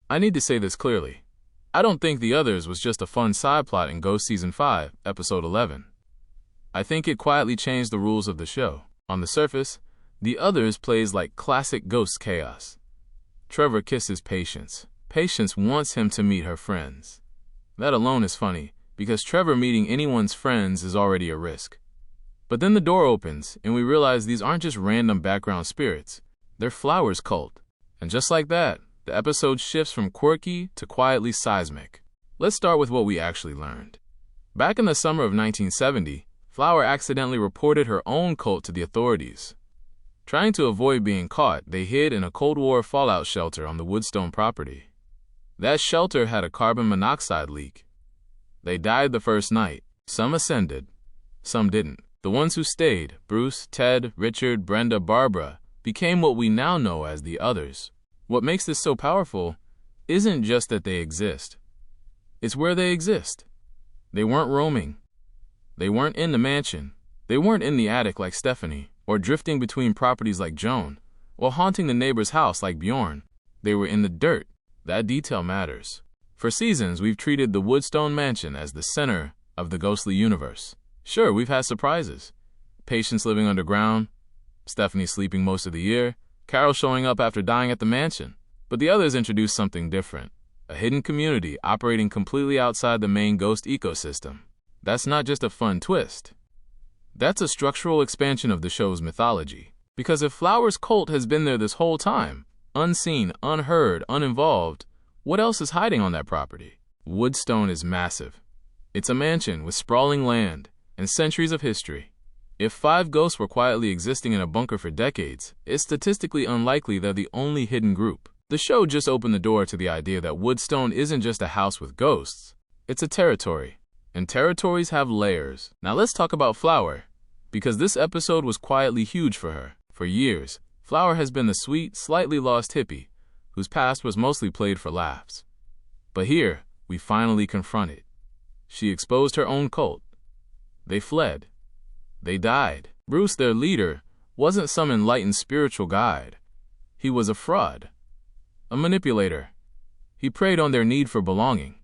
I need to say this clearly. I don't think The Others was just a fun side plot in Ghost Season 5, Episode 11. I think it quietly changed the rules of the show. On the surface, The Others plays like classic ghost chaos. Trevor kisses Patience. Patience wants him to meet her friends. That alone is funny, because Trevor meeting anyone's friends is already a risk. But then the door opens, and we realize these aren't just random background spirits. They're Flower's cult. And just like that, the episode shifts from quirky to quietly seismic. Let's start with what we actually learned. Back in the summer of 1970, Flower accidentally reported her own cult to the authorities. Trying to avoid being caught, they hid in a Cold War fallout shelter on the Woodstone property. That shelter had a carbon monoxide leak. They died the first night. Some ascended, some didn't. The ones who stayed, Bruce, Ted, Richard, Brenda, Barbara, became what we now know as the Others. What makes this so powerful isn't just that they exist. It's where they exist. They weren't roaming. They weren't in the mansion. They weren't in the attic like Stephanie, or drifting between properties like Joan, or haunting the neighbor's house like Bjorn. They were in the dirt. That detail matters. For seasons, we've treated the Woodstone mansion as the center of the ghostly universe. Sure, we've had surprises. Patience living underground, Stephanie sleeping most of the year, Carol showing up after dying at the mansion. But The Others introduced something different. A hidden community operating completely outside the main ghost ecosystem. That's not just a fun twist. That's a structural expansion of the show's mythology. Because if Flower's cult has been there this whole time, unseen, unheard, uninvolved, what else is hiding on that property? Woodstone is massive. It's a mansion with sprawling land and centuries of history. If 5 ghosts were quietly existing in a bunker for decades, it's statistically unlikely they're the only hidden group. The show just opened the door to the idea that Woodstone isn't just a house with ghosts. It's a territory. And territories have layers. Now let's talk about Flower, because this episode was quietly huge for her. For years, Flower has been the sweet, slightly lost hippie, whose past was mostly played for laughs. But here, we finally confront it. She exposed her own cult. They fled. They died. Bruce, their leader, wasn't some enlightened spiritual guide. He was a fraud. A manipulator. He preyed on their need for belonging.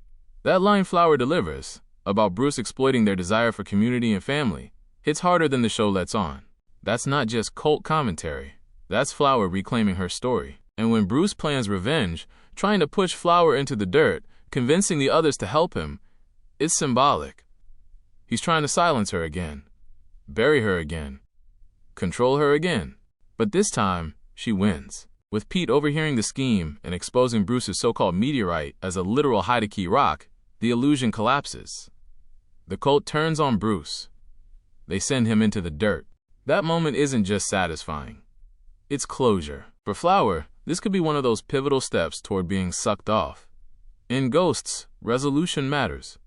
That line Flower delivers, about Bruce exploiting their desire for community and family, hits harder than the show lets on. That's not just cult commentary. That's Flower reclaiming her story. And when Bruce plans revenge, trying to push Flower into the dirt, convincing the others to help him, it's symbolic. He's trying to silence her again, bury her again, control her again. But this time, she wins. With Pete overhearing the scheme and exposing Bruce's so-called meteorite as a literal hide-a-key rock, the illusion collapses. The cult turns on Bruce. They send him into the dirt. That moment isn't just satisfying. It's closure. For Flower, this could be one of those pivotal steps toward being sucked off. In Ghosts, resolution matters.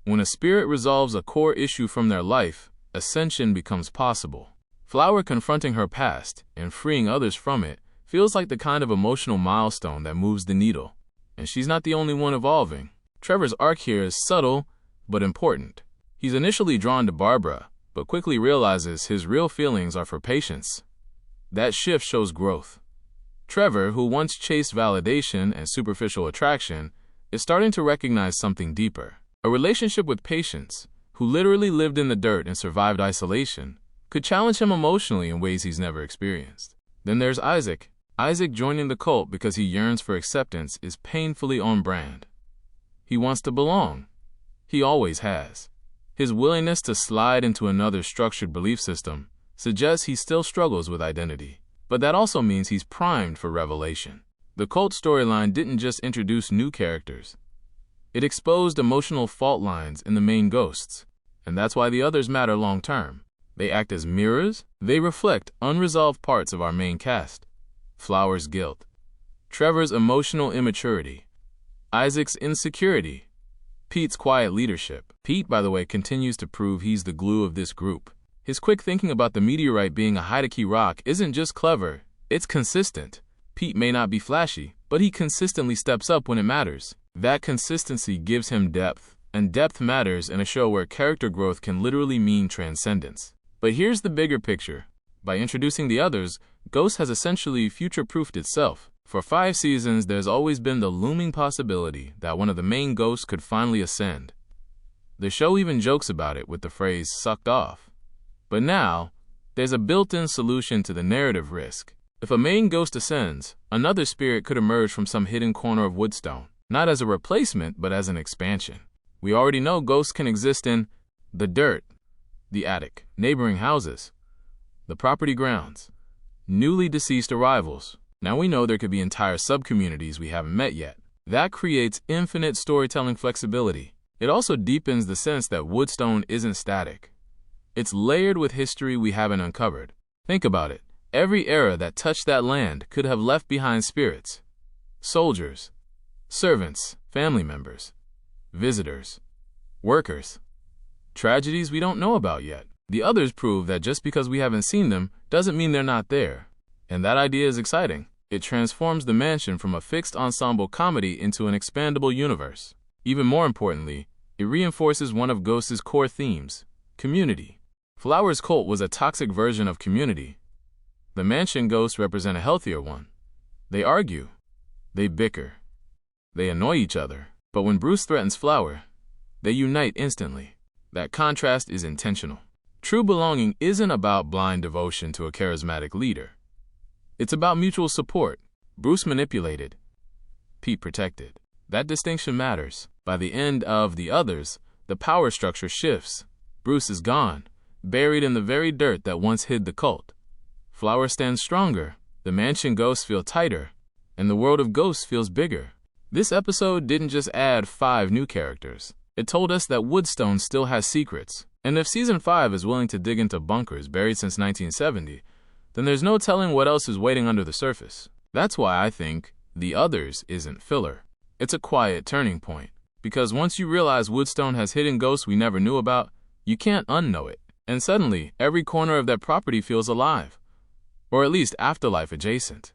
When a spirit resolves a core issue from their life, ascension becomes possible. Flower confronting her past and freeing others from it feels like the kind of emotional milestone that moves the needle. And she's not the only one evolving. Trevor's arc here is subtle, but important. He's initially drawn to Barbara, but quickly realizes his real feelings are for Patience. That shift shows growth. Trevor, who once chased validation and superficial attraction, is starting to recognize something deeper. A relationship with Patience, who literally lived in the dirt and survived isolation, could challenge him emotionally in ways he's never experienced. Then there's Isaac. Isaac joining the cult because he yearns for acceptance is painfully on brand. He wants to belong. He always has. His willingness to slide into another structured belief system suggests he still struggles with identity. But that also means he's primed for revelation. The cult storyline didn't just introduce new characters. It exposed emotional fault lines in the main ghosts, and that's why the others matter long term. They act as mirrors. They reflect unresolved parts of our main cast. Flower's guilt, Trevor's emotional immaturity, Isaac's insecurity, Pete's quiet leadership. Pete, by the way, continues to prove he's the glue of this group. His quick thinking about the meteorite being a hide-a-key rock isn't just clever, it's consistent. Pete may not be flashy, but he consistently steps up when it matters. That consistency gives him depth, and depth matters in a show where character growth can literally mean transcendence. But here's the bigger picture. By introducing the others, Ghost has essentially future-proofed itself. For 5 seasons, there's always been the looming possibility that one of the main ghosts could finally ascend. The show even jokes about it with the phrase sucked off. But now, there's a built-in solution to the narrative risk. If a main ghost ascends, another spirit could emerge from some hidden corner of Woodstone, not as a replacement, but as an expansion. We already know ghosts can exist in the dirt, the attic, neighboring houses, the property grounds, newly deceased arrivals. Now we know there could be entire subcommunities we haven't met yet. That creates infinite storytelling flexibility. It also deepens the sense that Woodstone isn't static. It's layered with history we haven't uncovered. Think about it. Every era that touched that land could have left behind spirits, soldiers, servants, family members, visitors, workers, tragedies we don't know about yet. The others prove that just because we haven't seen them doesn't mean they're not there. And that idea is exciting. It transforms the mansion from a fixed ensemble comedy into an expandable universe. Even more importantly, it reinforces one of Ghost's core themes: community. Flower's cult was a toxic version of community. The mansion ghosts represent a healthier one. They argue. They bicker. They annoy each other. But when Bruce threatens Flower, they unite instantly. That contrast is intentional. True belonging isn't about blind devotion to a charismatic leader. It's about mutual support. Bruce manipulated, Pete protected. That distinction matters. By the end of The Others, the power structure shifts. Bruce is gone, buried in the very dirt that once hid the cult. Flower stands stronger, the mansion ghosts feel tighter, and the world of ghosts feels bigger. This episode didn't just add 5 new characters. It told us that Woodstone still has secrets. And if Season 5 is willing to dig into bunkers buried since 1970, then there's no telling what else is waiting under the surface. That's why I think The Others isn't filler. It's a quiet turning point. Because once you realize Woodstone has hidden ghosts we never knew about, you can't unknow it. And suddenly, every corner of that property feels alive. Or at least afterlife adjacent.